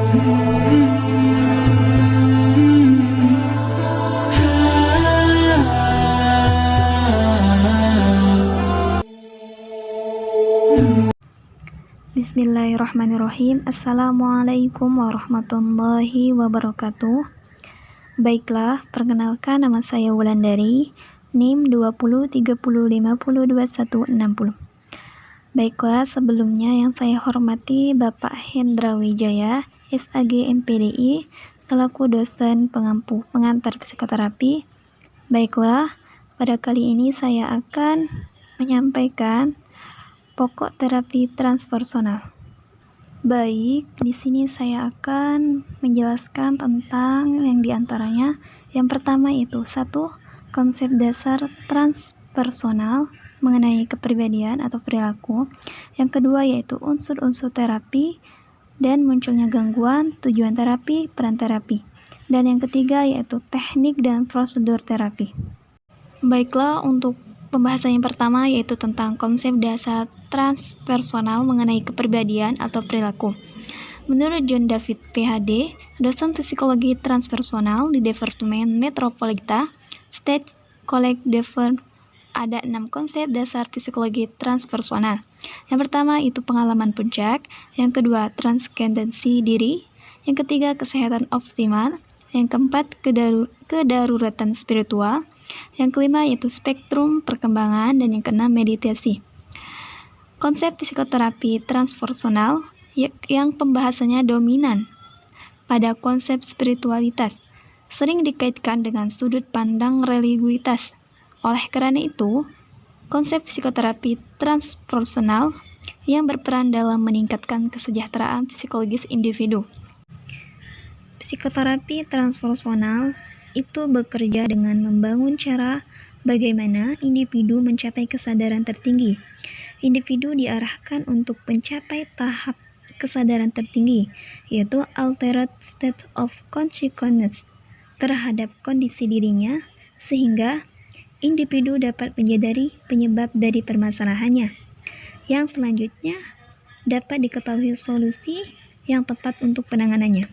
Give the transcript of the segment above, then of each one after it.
Bismillahirrahmanirrahim. Assalamualaikum warahmatullahi wabarakatuh. Baiklah, perkenalkan nama saya Wulandari, NIM 2030502160. Baiklah, sebelumnya yang saya hormati Bapak Hendra Wijaya, SAG MPDI, selaku dosen pengantar psikoterapi. Baiklah, pada kali ini saya akan menyampaikan pokok terapi transpersonal. Baik, di sini saya akan menjelaskan tentang yang diantaranya. Yang pertama itu 1. Konsep dasar transpersonal mengenai kepribadian atau perilaku. Yang kedua yaitu unsur-unsur terapi dan munculnya gangguan, tujuan terapi, peran terapi. Dan yang ketiga yaitu teknik dan prosedur terapi. Baiklah, untuk pembahasan yang pertama yaitu tentang konsep dasar transpersonal mengenai kepribadian atau perilaku. Menurut John David PhD, dosen psikologi transpersonal di Departemen Metropolitan State College Denver, ada 6 konsep dasar psikologi transpersonal. Yang pertama itu pengalaman puncak, yang kedua transcendensi diri, yang ketiga kesehatan optimal, yang keempat kedaruratan spiritual, yang kelima yaitu spektrum perkembangan, dan yang keenam meditasi. Konsep psikoterapi transpersonal yang pembahasannya dominan pada konsep spiritualitas sering dikaitkan dengan sudut pandang religiusitas. Oleh karena itu, konsep psikoterapi transpersonal yang berperan dalam meningkatkan kesejahteraan psikologis individu. Psikoterapi transpersonal itu bekerja dengan membangun cara bagaimana individu mencapai kesadaran tertinggi. Individu diarahkan untuk mencapai tahap kesadaran tertinggi, yaitu altered state of consciousness terhadap kondisi dirinya, sehingga individu dapat menyadari penyebab dari permasalahannya, yang selanjutnya dapat diketahui solusi yang tepat untuk penanganannya.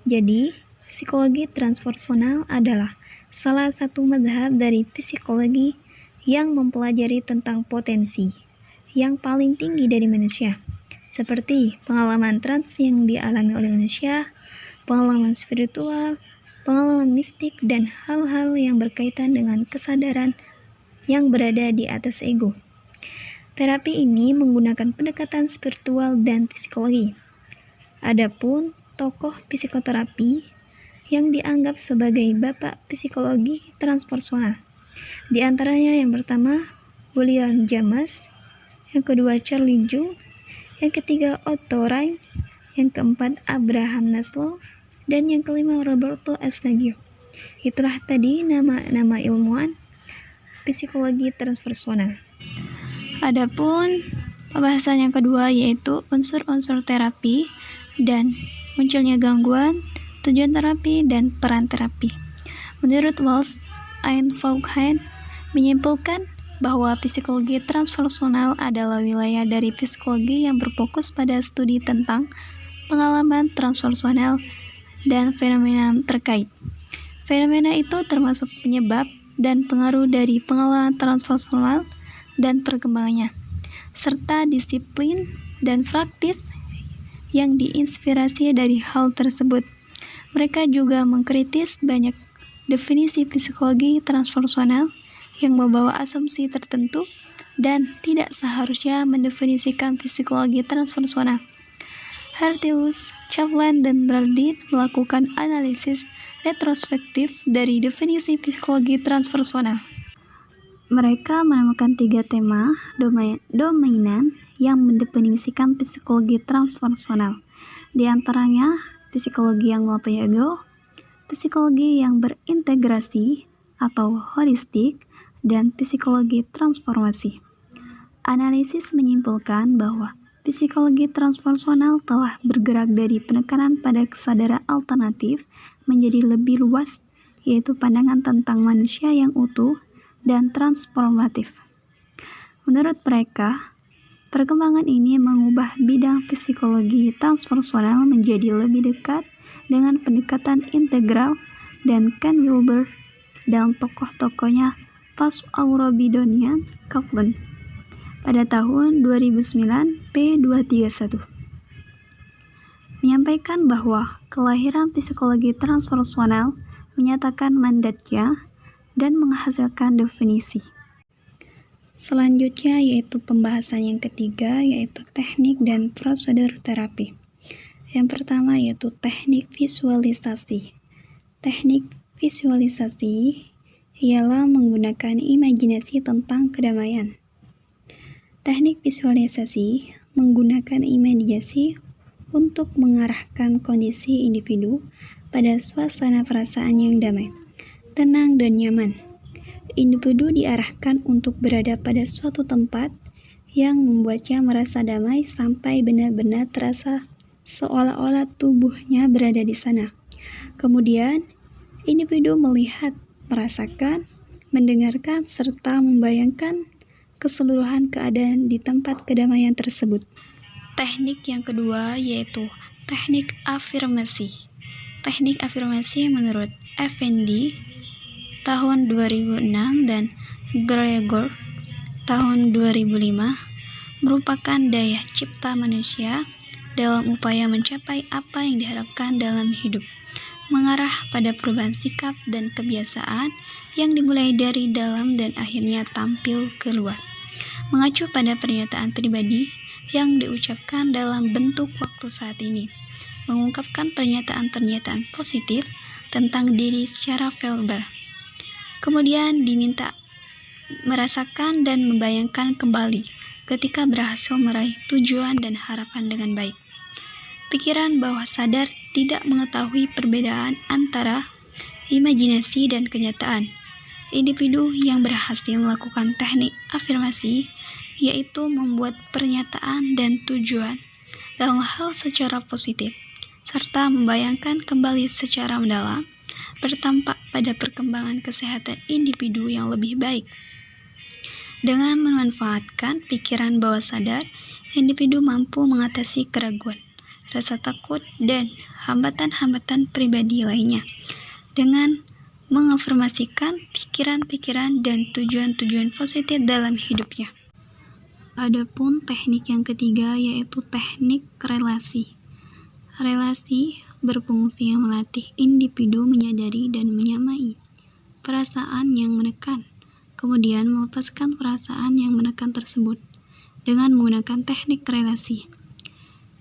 Jadi, psikologi transpersonal adalah salah satu mazhab dari psikologi yang mempelajari tentang potensi yang paling tinggi dari manusia, seperti pengalaman trans yang dialami oleh manusia, pengalaman spiritual, pengalaman mistik, dan hal-hal yang berkaitan dengan kesadaran yang berada di atas ego. Terapi ini menggunakan pendekatan spiritual dan psikologi. Adapun tokoh psikoterapi yang dianggap sebagai bapak psikologi transpersonal, di antaranya yang pertama William James, yang kedua Charlie Jung, yang ketiga Otto Rank, yang keempat Abraham Maslow, dan yang kelima Roberto Assaggio. Itulah tadi nama-nama ilmuwan psikologi transpersonal. Adapun pembahasan yang kedua yaitu unsur-unsur terapi dan munculnya gangguan, tujuan terapi, dan peran terapi. Menurut Walsh and Vaughan menyimpulkan bahwa psikologi transpersonal adalah wilayah dari psikologi yang berfokus pada studi tentang pengalaman transpersonal dan fenomena terkait. Fenomena itu termasuk penyebab dan pengaruh dari pengalaman transpersonal dan perkembangannya, serta disiplin dan praktis yang diinspirasi dari hal tersebut. Mereka juga mengkritis banyak definisi psikologi transpersonal yang membawa asumsi tertentu dan tidak seharusnya mendefinisikan psikologi transpersonal. Hartelius, Chapman, dan Bardeen melakukan analisis retrospektif dari definisi psikologi transpersonal. Mereka menemukan 3 tema dominan yang mendefinisikan psikologi transpersonal. Di antaranya, psikologi yang melampaui ego, psikologi yang berintegrasi atau holistik, dan psikologi transformasi. Analisis menyimpulkan bahwa psikologi transpersonal telah bergerak dari penekanan pada kesadaran alternatif menjadi lebih luas, yaitu pandangan tentang manusia yang utuh dan transformatif. Menurut mereka, Perkembangan ini mengubah bidang psikologi transpersonal menjadi lebih dekat dengan pendekatan integral, dan Ken Wilber dan tokoh-tokohnya post-Aurobidonia Kaplan. Pada tahun 2009, P231 menyampaikan bahwa kelahiran psikologi transpersonal menyatakan mandatnya dan menghasilkan definisi. Selanjutnya yaitu pembahasan yang ketiga, yaitu teknik dan prosedur terapi. Yang pertama yaitu teknik visualisasi. Teknik visualisasi ialah menggunakan imajinasi tentang kedamaian. Teknik visualisasi menggunakan imajinasi untuk mengarahkan kondisi individu pada suasana perasaan yang damai, tenang, dan nyaman. Individu diarahkan untuk berada pada suatu tempat yang membuatnya merasa damai sampai benar-benar terasa seolah-olah tubuhnya berada di sana. Kemudian, individu melihat, merasakan, mendengarkan, serta membayangkan keseluruhan keadaan di tempat kedamaian tersebut. Teknik yang kedua yaitu teknik afirmasi. Teknik afirmasi menurut Effendi tahun 2006 dan Gregor tahun 2005 merupakan daya cipta manusia dalam upaya mencapai apa yang diharapkan dalam hidup, mengarah pada perubahan sikap dan kebiasaan yang dimulai dari dalam dan akhirnya tampil keluar. Mengacu pada pernyataan pribadi yang diucapkan dalam bentuk waktu saat ini, mengungkapkan pernyataan-pernyataan positif tentang diri secara verbal. Kemudian diminta merasakan dan membayangkan kembali ketika berhasil meraih tujuan dan harapan dengan baik. Pikiran bawah sadar tidak mengetahui perbedaan antara imajinasi dan kenyataan. Individu yang berhasil melakukan teknik afirmasi yaitu membuat pernyataan dan tujuan dalam hal secara positif, serta membayangkan kembali secara mendalam, bertampak pada perkembangan kesehatan individu yang lebih baik. Dengan memanfaatkan pikiran bawah sadar, individu mampu mengatasi keraguan, rasa takut, dan hambatan-hambatan pribadi lainnya dengan mengafirmasikan pikiran-pikiran dan tujuan-tujuan positif dalam hidupnya. Adapun teknik yang ketiga yaitu teknik relasi. Relasi berfungsi melatih individu menyadari dan menyamai perasaan yang menekan, kemudian melepaskan perasaan yang menekan tersebut. Dengan menggunakan teknik relasi,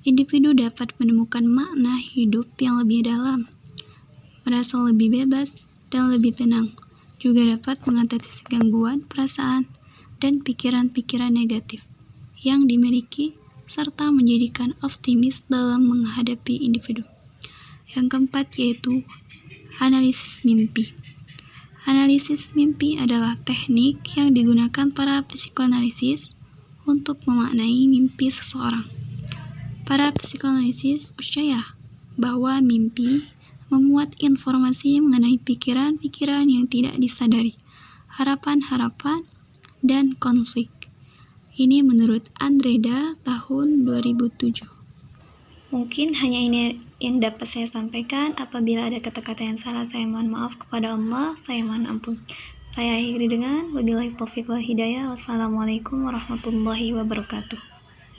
individu dapat menemukan makna hidup yang lebih dalam, merasa lebih bebas dan lebih tenang, juga dapat mengatasi gangguan perasaan dan pikiran-pikiran negatif yang dimiliki, serta menjadikan optimis dalam menghadapi individu. Yang keempat yaitu analisis mimpi. Analisis mimpi adalah teknik yang digunakan para psikoanalisis untuk memaknai mimpi seseorang. Para psikoanalisis percaya bahwa mimpi memuat informasi mengenai pikiran-pikiran yang tidak disadari, harapan-harapan, dan konflik. Ini menurut Andreda tahun 2007. Mungkin hanya ini yang dapat saya sampaikan. Apabila ada kata-kata yang salah, saya mohon maaf kepada Allah, saya mohon ampun. Saya akhiri dengan wabillahi taufiq wal hidayah. Wassalamualaikum warahmatullahi wabarakatuh.